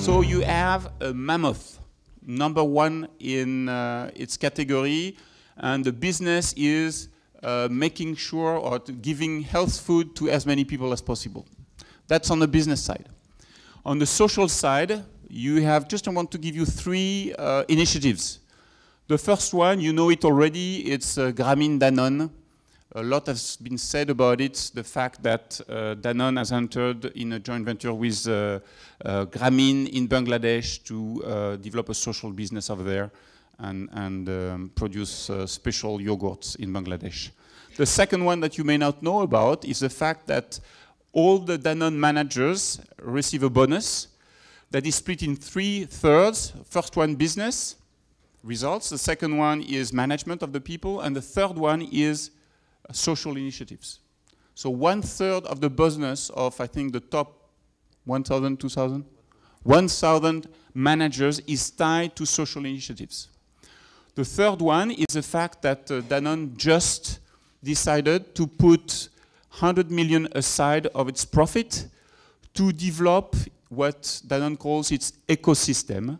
So you have a mammoth, #1 in its category, and the business is making sure or giving health food to as many people as possible. That's on the business side. On the social side, you have, I want to give you 3 initiatives. The first one, you know it already, it's Grameen Danone. A lot has been said about it, the fact that Danone has entered in a joint venture with Grameen in Bangladesh to develop a social business over there and produce special yogurts in Bangladesh. The second one that you may not know about is the fact that all the Danone managers receive a bonus that is split in 3/3. First one, business results. The second one is management of the people. And the third one is social initiatives. So 1/3 of the bonus of, I think, the top 1,000, 2,000? 1,000 managers is tied to social initiatives. The third one is the fact that Danone just decided to put 100 million aside of its profit to develop what Danone calls its ecosystem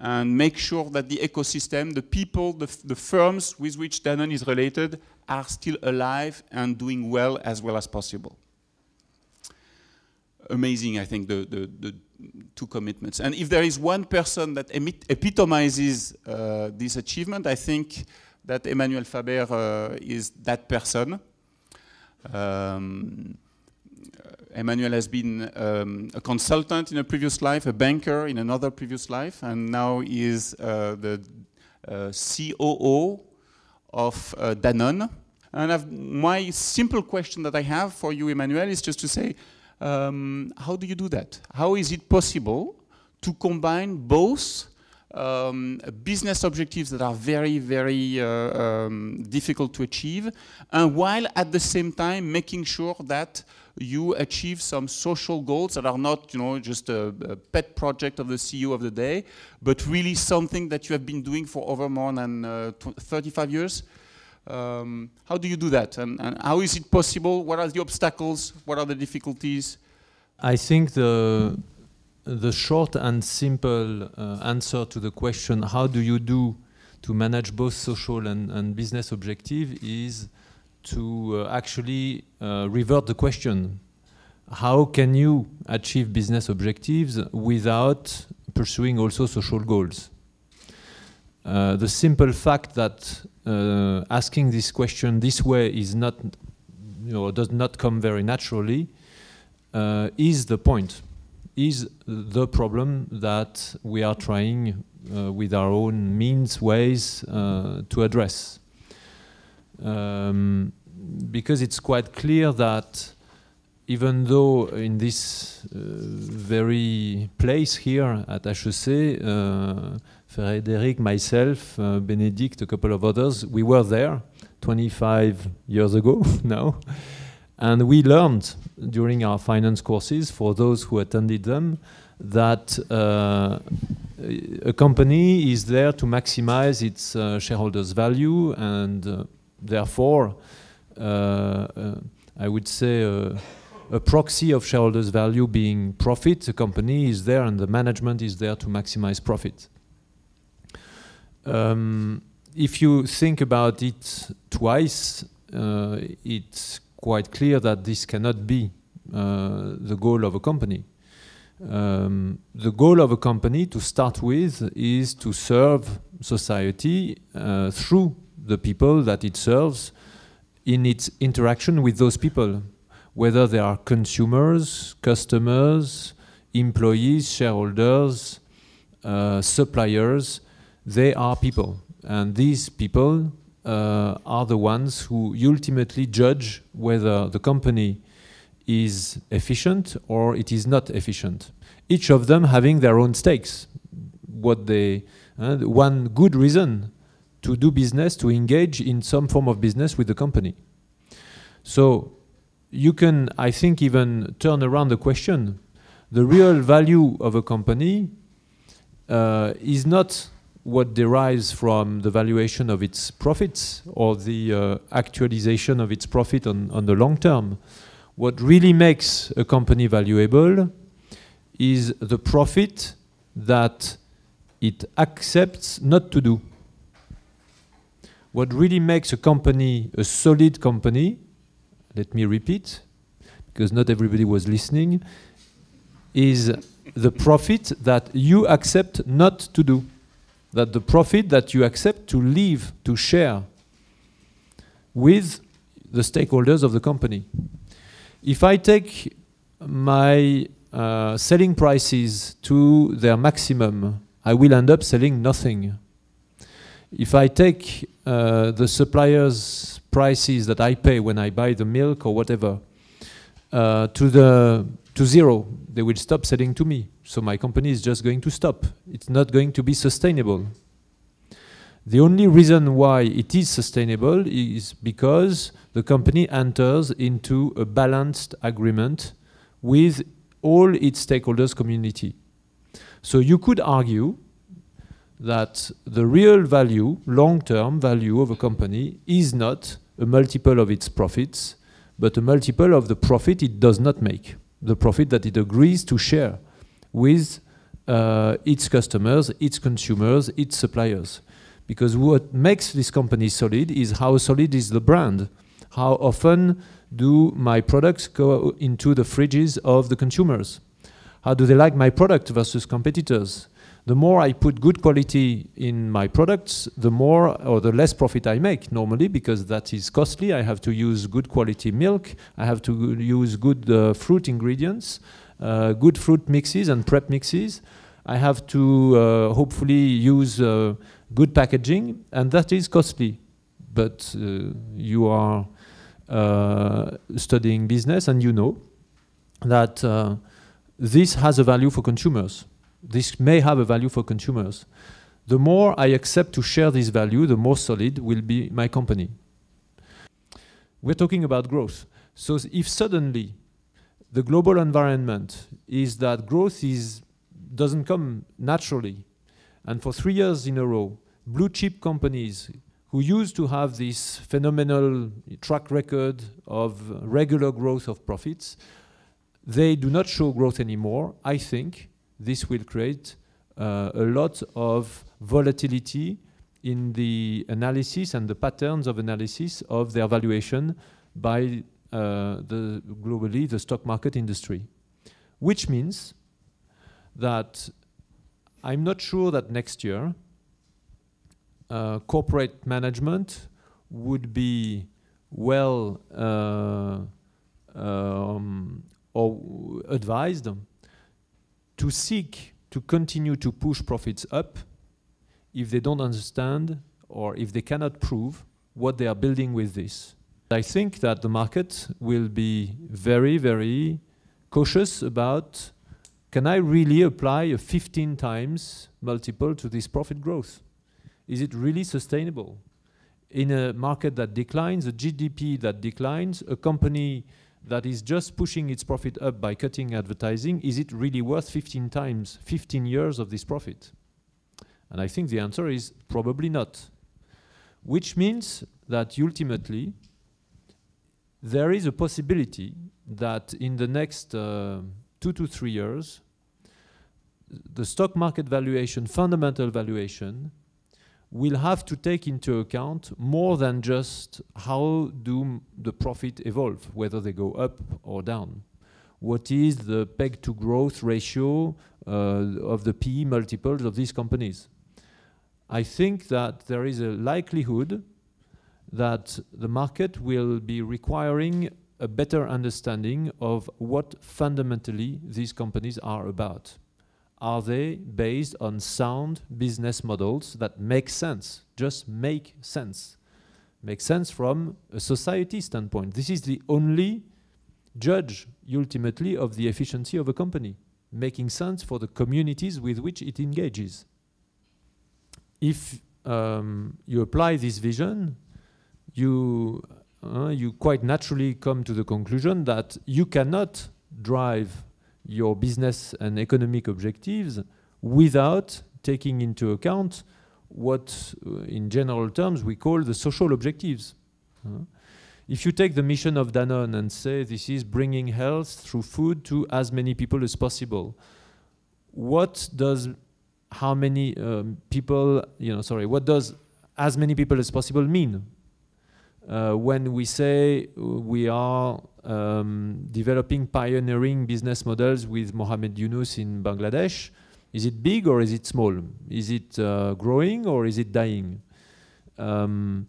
and make sure that the ecosystem, the people, the firms with which Danone is related are still alive and doing well as possible. Amazing, I think, the 2 commitments. And if there is one person that epitomizes this achievement, I think that Emmanuel Faber is that person. Emmanuel has been a consultant in a previous life, a banker in another previous life, and now is the COO of Danone. And my simple question that I have for you, Emmanuel, is just to say, how do you do that? How is it possible to combine both business objectives that are very, very difficult to achieve, and while at the same time making sure that you achieve some social goals that are not, just a pet project of the CEO of the day, but really something that you have been doing for over more than 35 years? How do you do that? And how is it possible? What are the obstacles? What are the difficulties? I think the short and simple answer to the question, how do you do to manage both social and business objective, is to actually revert the question. How can you achieve business objectives without pursuing also social goals? The simple fact that asking this question this way is not, does not come very naturally, is the point, is the problem that we are trying with our own means, ways to address. Because it's quite clear that even though in this very place here at HEC, Frédéric, myself, Bénédicte, a couple of others, we were there 25 years ago now, and we learned during our finance courses, for those who attended them, that a company is there to maximize its shareholders' value, and therefore, I would say a proxy of shareholders' value being profit. The company is there and the management is there to maximize profit. If you think about it twice, it's quite clear that this cannot be the goal of a company. The goal of a company, to start with, is to serve society through the people that it serves in its interaction with those people, whether they are consumers, customers, employees, shareholders, suppliers. They are people, and these people are the ones who ultimately judge whether the company is efficient or it is not efficient. Each of them having their own stakes. One good reason to do business, to engage in some form of business with the company. So you can, I think, even turn around the question. The real value of a company is not what derives from the valuation of its profits or the actualization of its profit on the long term. What really makes a company valuable is the profit that it accepts not to do. What really makes a company a solid company, let me repeat, because not everybody was listening, is the profit that you accept not to do. That the profit that you accept to leave, to share with the stakeholders of the company. If I take my selling prices to their maximum, I will end up selling nothing. If I take the suppliers' prices that I pay when I buy the milk or whatever to zero, they will stop selling to me. So my company is just going to stop. It's not going to be sustainable. The only reason why it is sustainable is because the company enters into a balanced agreement with all its stakeholders' community. So you could argue that the real value, long-term value of a company is not a multiple of its profits, but a multiple of the profit it does not make, the profit that it agrees to share with its customers, its consumers, its suppliers. Because what makes this company solid is how solid is the brand. How often do my products go into the fridges of the consumers? How do they like my product versus competitors? The more I put good quality in my products, the more or the less profit I make normally, because that is costly. I have to use good quality milk. I have to use good fruit ingredients, good fruit mixes and prep mixes. I have to hopefully use good packaging, and that is costly. But you are studying business, and you know that this has a value for consumers. This may have a value for consumers. The more I accept to share this value, the more solid will be my company. We're talking about growth. So if suddenly the global environment is that growth doesn't come naturally, and for 3 years in a row, blue chip companies who used to have this phenomenal track record of regular growth of profits, they do not show growth anymore. I think this will create a lot of volatility in the analysis and the patterns of analysis of their valuation by globally the stock market industry. Which means that I'm not sure that next year corporate management would be well or advised to seek to continue to push profits up if they don't understand or if they cannot prove what they are building with this. I think that the market will be very, very cautious about, can I really apply a 15 times multiple to this profit growth? Is it really sustainable? In a market that declines, a GDP that declines, a company that is just pushing its profit up by cutting advertising, is it really worth 15 times, 15 years of this profit? And I think the answer is probably not. Which means that ultimately, there is a possibility that in the next 2 to 3 years, the stock market valuation, fundamental valuation, will have to take into account more than just how do the profit evolve, whether they go up or down. What is the peg to growth ratio of the PE multiples of these companies? I think that there is a likelihood that the market will be requiring a better understanding of what fundamentally these companies are about. Are they based on sound business models that make sense, just make sense? Make sense from a society standpoint. This is the only judge, ultimately, of the efficiency of a company, making sense for the communities with which it engages. If you apply this vision, you quite naturally come to the conclusion that you cannot drive your business and economic objectives without taking into account what, in general terms, we call the social objectives. If you take the mission of Danone and say this is bringing health through food to as many people as possible, what does how many people, what does as many people as possible mean? When we say we are developing pioneering business models with Mohamed Yunus in Bangladesh, is it big or is it small? Is it growing or is it dying? And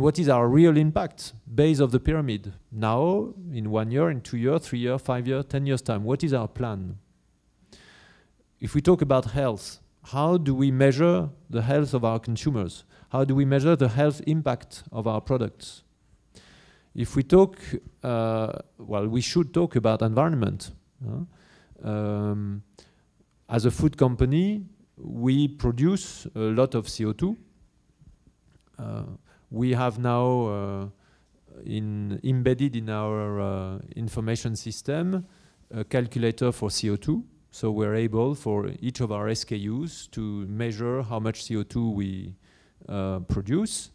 what is our real impact, base of the pyramid? Now, in 1 year, in 2 years, 3 years, 5 years, 10 years' time, what is our plan? If we talk about health, how do we measure the health of our consumers? How do we measure the health impact of our products? If we talk, we should talk about environment. As a food company, we produce a lot of CO2. We have now embedded in our information system a calculator for CO2. So we're able, for each of our SKUs, to measure how much CO2 we produce.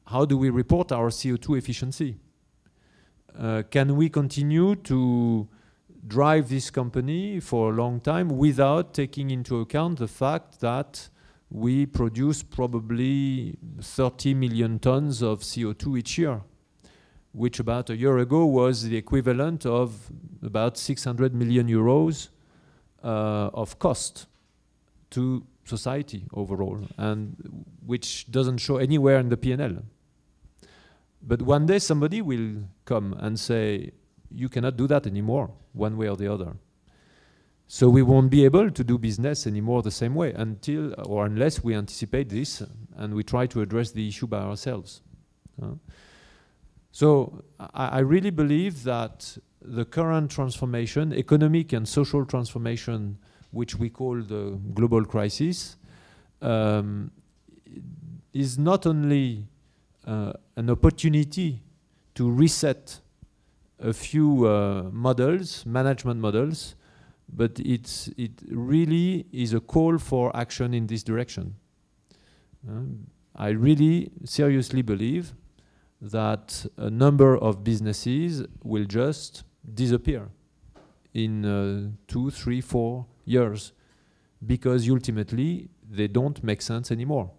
How do we report our CO2 efficiency? Can we continue to drive this company for a long time without taking into account the fact that we produce probably 30 million tons of CO2 each year, which about a year ago was the equivalent of about 600 million euros of cost to society overall, and which doesn't show anywhere in the P&L. But one day somebody will come and say, you cannot do that anymore, one way or the other. So we won't be able to do business anymore the same way until or unless we anticipate this and we try to address the issue by ourselves. So I really believe that the current transformation, economic and social transformation, which we call the global crisis, is not only an opportunity to reset a few management models, but it really is a call for action in this direction. I really seriously believe that a number of businesses will just disappear in 2, 3, 4 years because ultimately they don't make sense anymore.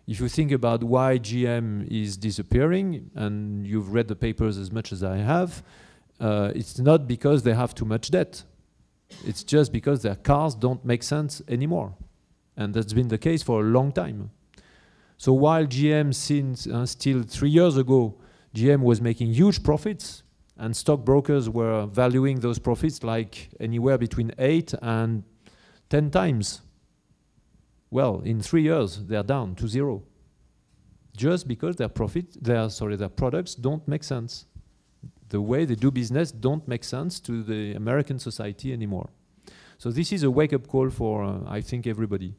If you think about why GM is disappearing, and you've read the papers as much as I have, it's not because they have too much debt. It's just because their cars don't make sense anymore. And that's been the case for a long time. So while GM, since still 3 years ago, GM was making huge profits, and stockbrokers were valuing those profits like anywhere between 8 and 10 times. Well, in 3 years, they're down to 0. Just because their products don't make sense. The way they do business don't make sense to the American society anymore. So this is a wake-up call for, I think, everybody.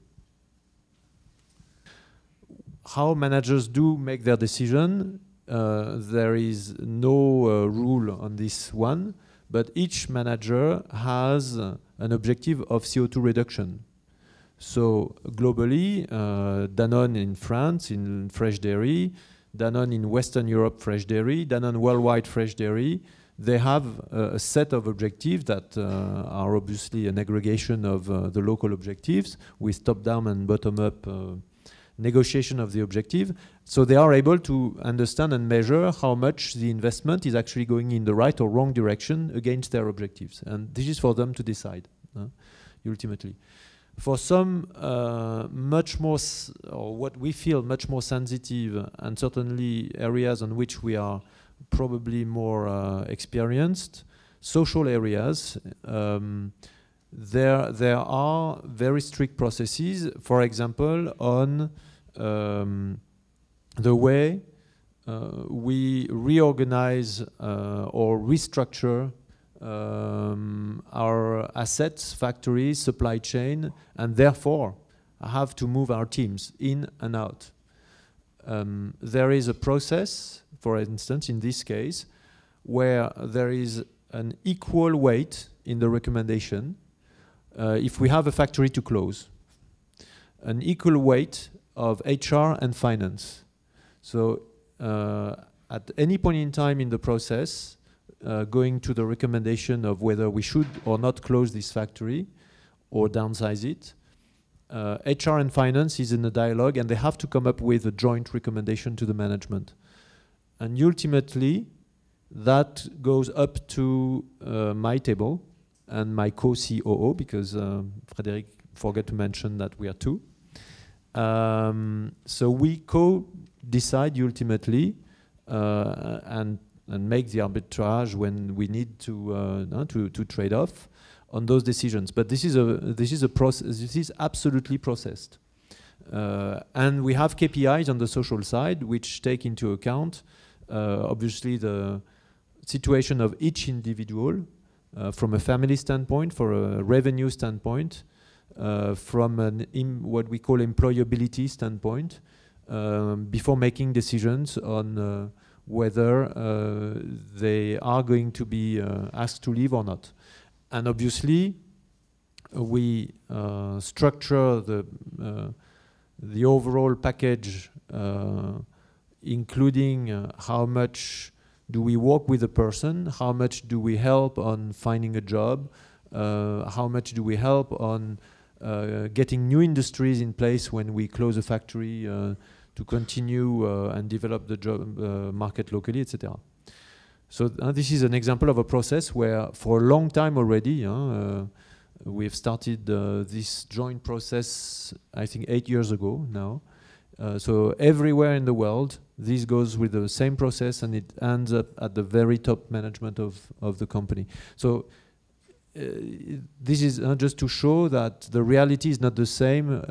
How managers do make their decision, there is no rule on this one, but each manager has an objective of CO2 reduction. So globally, Danone in France, in fresh dairy, Danone in Western Europe fresh dairy, Danone worldwide fresh dairy, they have a set of objectives that are obviously an aggregation of the local objectives with top-down and bottom-up negotiation of the objective. So they are able to understand and measure how much the investment is actually going in the right or wrong direction against their objectives. And this is for them to decide, ultimately. For some much more, or what we feel much more sensitive, and certainly areas on which we are probably more experienced, social areas, there are very strict processes, for example, on the way we reorganize or restructure our assets, factories, supply chain, and therefore have to move our teams in and out. There is a process, for instance, in this case, where there is an equal weight in the recommendation. If we have a factory to close, an equal weight of HR and finance. So at any point in time in the process, going to the recommendation of whether we should or not close this factory or downsize it, HR and finance is in a dialogue, and they have to come up with a joint recommendation to the management. And ultimately, that goes up to my table and my co-COO, because Frédéric forgot to mention that we are two. So we co-decide ultimately and make the arbitrage when we need to trade off on those decisions. But this is a process. This is absolutely processed, and we have KPIs on the social side which take into account obviously the situation of each individual from a family standpoint, for a revenue standpoint, from what we call employability standpoint, before making decisions on whether they are going to be asked to leave or not. And obviously, we structure the overall package, including how much do we work with a person, how much do we help on finding a job, how much do we help on getting new industries in place when we close a factory to continue and develop the job market locally, etc. So this is an example of a process where for a long time already, we've started this joint process, I think 8 years ago now. So everywhere in the world, this goes with the same process, and it ends up at the very top management of the company. So this is just to show that the reality is not the same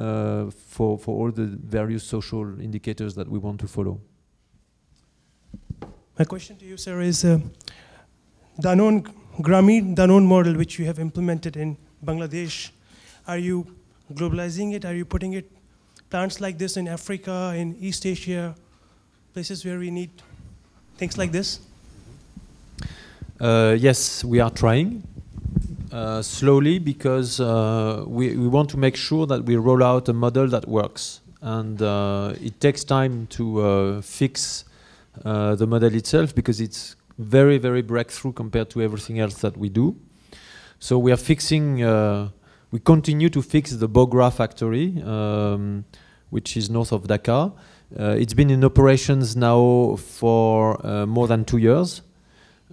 for all the various social indicators that we want to follow. My question to you, sir, is Danone Danone model, which you have implemented in Bangladesh, are you globalizing it? Are you putting it plants like this in Africa, in East Asia, places where we need things like this? Yes, we are trying slowly, because we want to make sure that we roll out a model that works, and it takes time to fix the model itself, because it's very, very breakthrough compared to everything else that we do. So we are fixing, we continue to fix the Bogra factory, which is north of Dhaka. It's been in operations now for more than 2 years.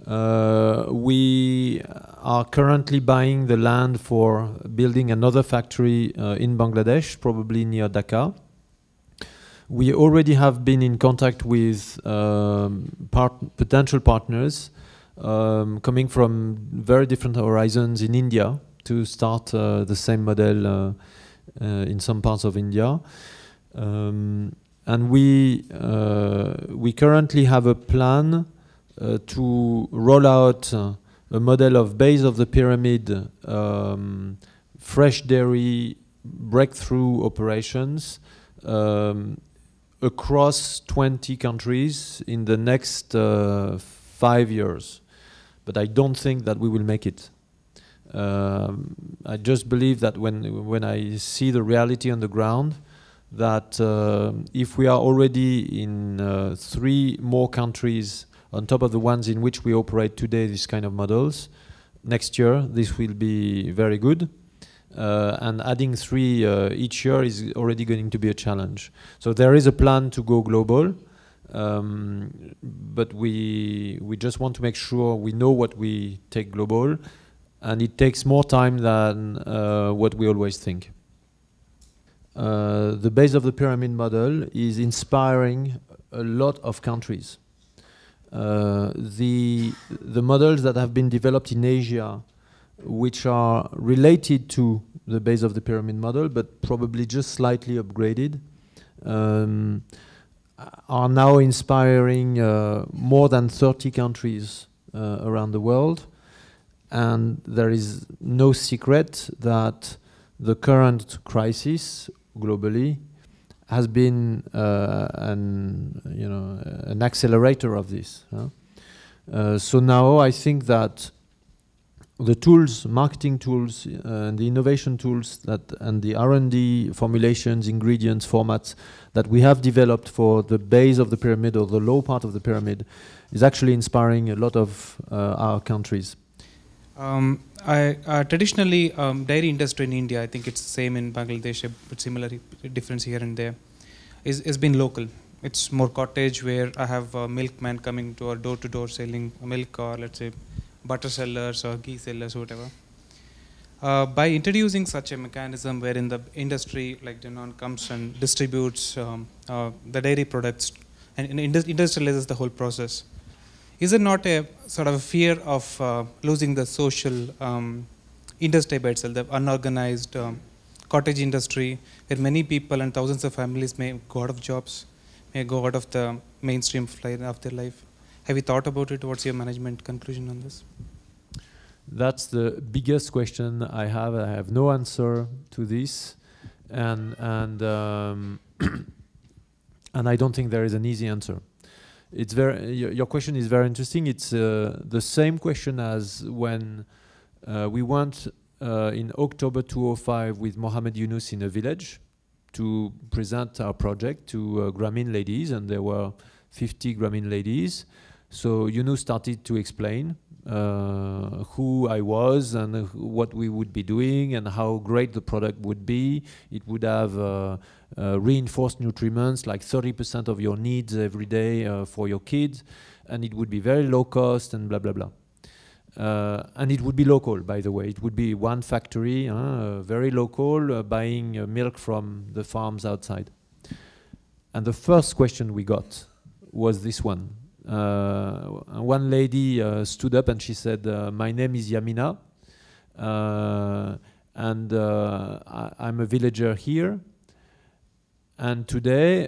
We are currently buying the land for building another factory in Bangladesh, probably near Dhaka. We already have been in contact with potential partners coming from very different horizons in India to start the same model in some parts of India. And we currently have a plan to roll out a model of base of the pyramid, fresh dairy breakthrough operations across 20 countries in the next 5 years. But I don't think that we will make it. I just believe that when I see the reality on the ground, that if we are already in 3 more countries on top of the ones in which we operate today, these kind of models, next year this will be very good. And adding 3 each year is already going to be a challenge. So there is a plan to go global, but we just want to make sure we know what we take global, and it takes more time than what we always think. The base of the pyramid model is inspiring a lot of countries. The models that have been developed in Asia, which are related to the base of the pyramid model, but probably just slightly upgraded, are now inspiring more than 30 countries around the world. And there is no secret that the current crisis globally has been an accelerator of this. So now I think that the tools, marketing tools, and the innovation tools and the R&D formulations, ingredients, formats that we have developed for the base of the pyramid or the low part of the pyramid is actually inspiring a lot of our countries. Traditionally, dairy industry in India, I think it's the same in Bangladesh, but similar difference here and there, is been local. It's more cottage, where I have a milkman coming to a door-to-door selling milk, or let's say butter sellers or ghee sellers or whatever. By introducing such a mechanism wherein the industry like Danone comes and distributes the dairy products and industrializes the whole process, is it not a sort of a fear of losing the social industry by itself, the unorganized cottage industry, where many people and thousands of families may go out of jobs, may go out of the mainstream of their life? Have you thought about it? What's your management conclusion on this? That's the biggest question I have. I have no answer to this, and and I don't think there is an easy answer. It's your question is very interesting. It's the same question as when we went in October 2005 with Mohammed Yunus in a village to present our project to Grameen ladies, and there were 50 Grameen ladies. So Yunus started to explain who I was and what we would be doing and how great the product would be. It would have reinforced nutriments, like 30% of your needs every day for your kids, and it would be very low cost and blah, blah, blah. And it would be local, by the way. It would be one factory, very local, buying milk from the farms outside. And the first question we got was this one. One lady stood up and she said, my name is Yamina, and I'm a villager here. And today,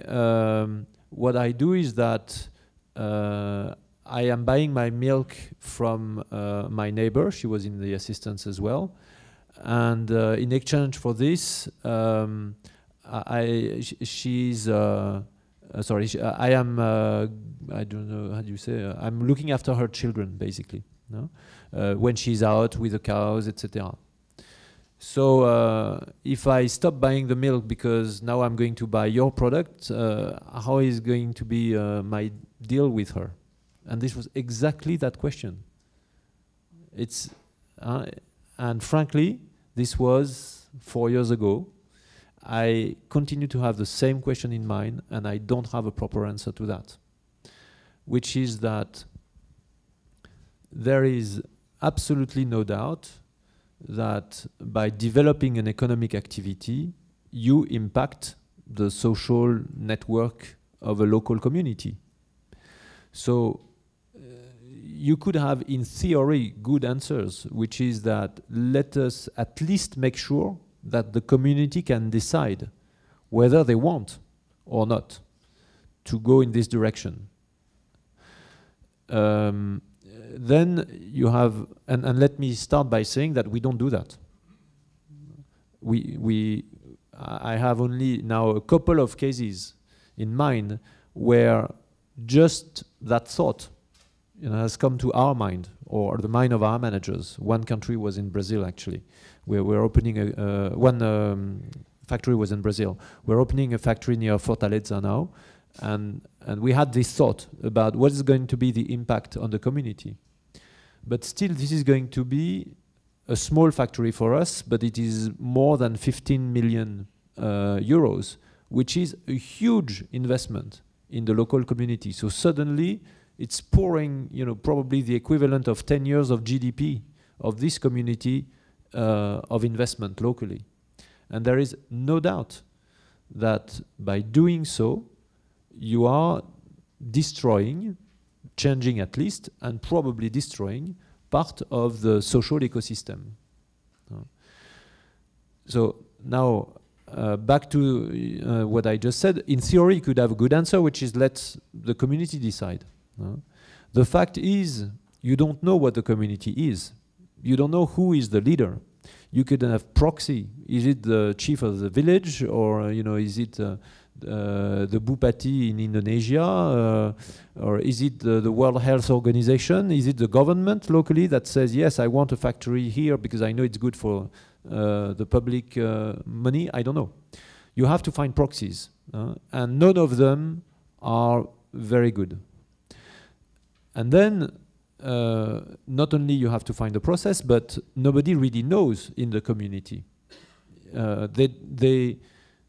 what I do is that I am buying my milk from my neighbor. She was in the assistance as well. And in exchange for this, I am, I don't know, how do you say, I'm looking after her children, basically, no? When she's out with the cows, etc. So if I stop buying the milk because now I'm going to buy your product, how is going to be my deal with her? And this was exactly that question. It's, and frankly, this was 4 years ago. I continue to have the same question in mind, and I don't have a proper answer to that, which is that there is absolutely no doubt that by developing an economic activity, you impact the social network of a local community. So you could have, in theory, good answers, which is that let us at least make sure that the community can decide whether they want or not to go in this direction. Then you have, and let me start by saying that we don't do that. I have only now a couple of cases in mind where just that thought, has come to our mind or the mind of our managers. One country was in Brazil, actually. We're opening one factory was in Brazil. We're opening a factory near Fortaleza now, and we had this thought about what is going to be the impact on the community. But still, this is going to be a small factory for us, but it is more than 15 million euros, which is a huge investment in the local community. So suddenly, it's pouring, probably the equivalent of 10 years of GDP of this community of investment locally. And there is no doubt that by doing so, you are destroying, changing at least, and probably destroying part of the social ecosystem. So now, back to what I just said, in theory, you could have a good answer, which is let the community decide. The fact is, you don't know what the community is. You don't know who is the leader. You could have proxy. Is it the chief of the village, or is it the Bupati in Indonesia, or is it the World Health Organization? Is it the government locally that says, yes, I want a factory here because I know it's good for the public money? I don't know. You have to find proxies, and none of them are very good. And then not only you have to find the process, but nobody really knows in the community.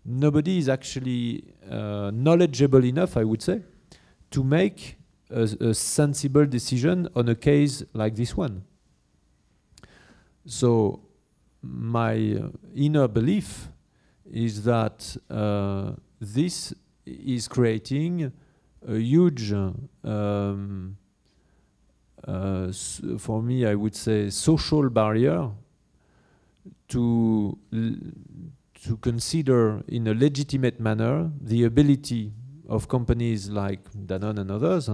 Nobody is actually knowledgeable enough, I would say, to make a sensible decision on a case like this one. So my inner belief is that this is creating a huge, for me, I would say, social barrier to consider in a legitimate manner the ability of companies like Danone and others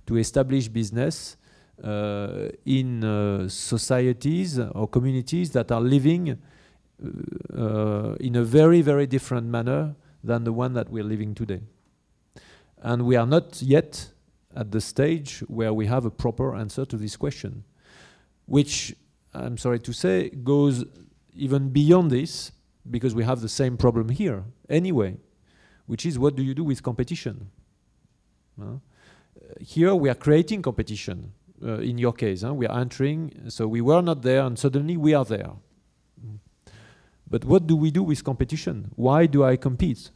to establish business in societies or communities that are living in a very, very different manner than the one that we're living today. And we are not yet at the stage where we have a proper answer to this question, which, I'm sorry to say, goes even beyond this, because we have the same problem here anyway, which is, what do you do with competition? Here we are creating competition. In your case, we are entering, so we were not there and suddenly we are there. But what do we do with competition? Why do I compete?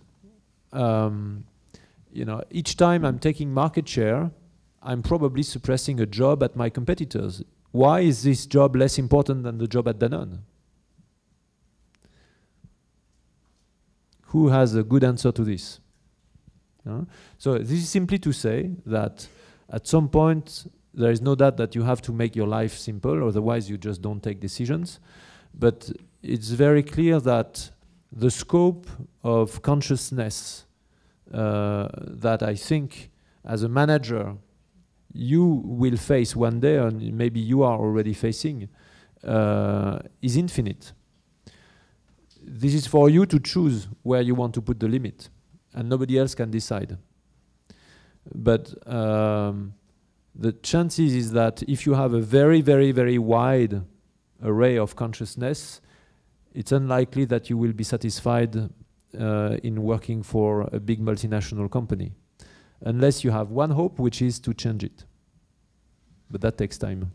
You know, each time I'm taking market share, I'm probably suppressing a job at my competitors. Why is this job less important than the job at Danone? Who has a good answer to this? So this is simply to say that at some point there is no doubt that you have to make your life simple, otherwise you just don't take decisions. But it's very clear that the scope of consciousness that I think as a manager you will face one day, and maybe you are already facing, is infinite. This is for you to choose where you want to put the limit, and nobody else can decide. But the chances is that if you have a very, very, very wide array of consciousness, it's unlikely that you will be satisfied in working for a big multinational company, unless you have one hope, which is to change it. But that takes time.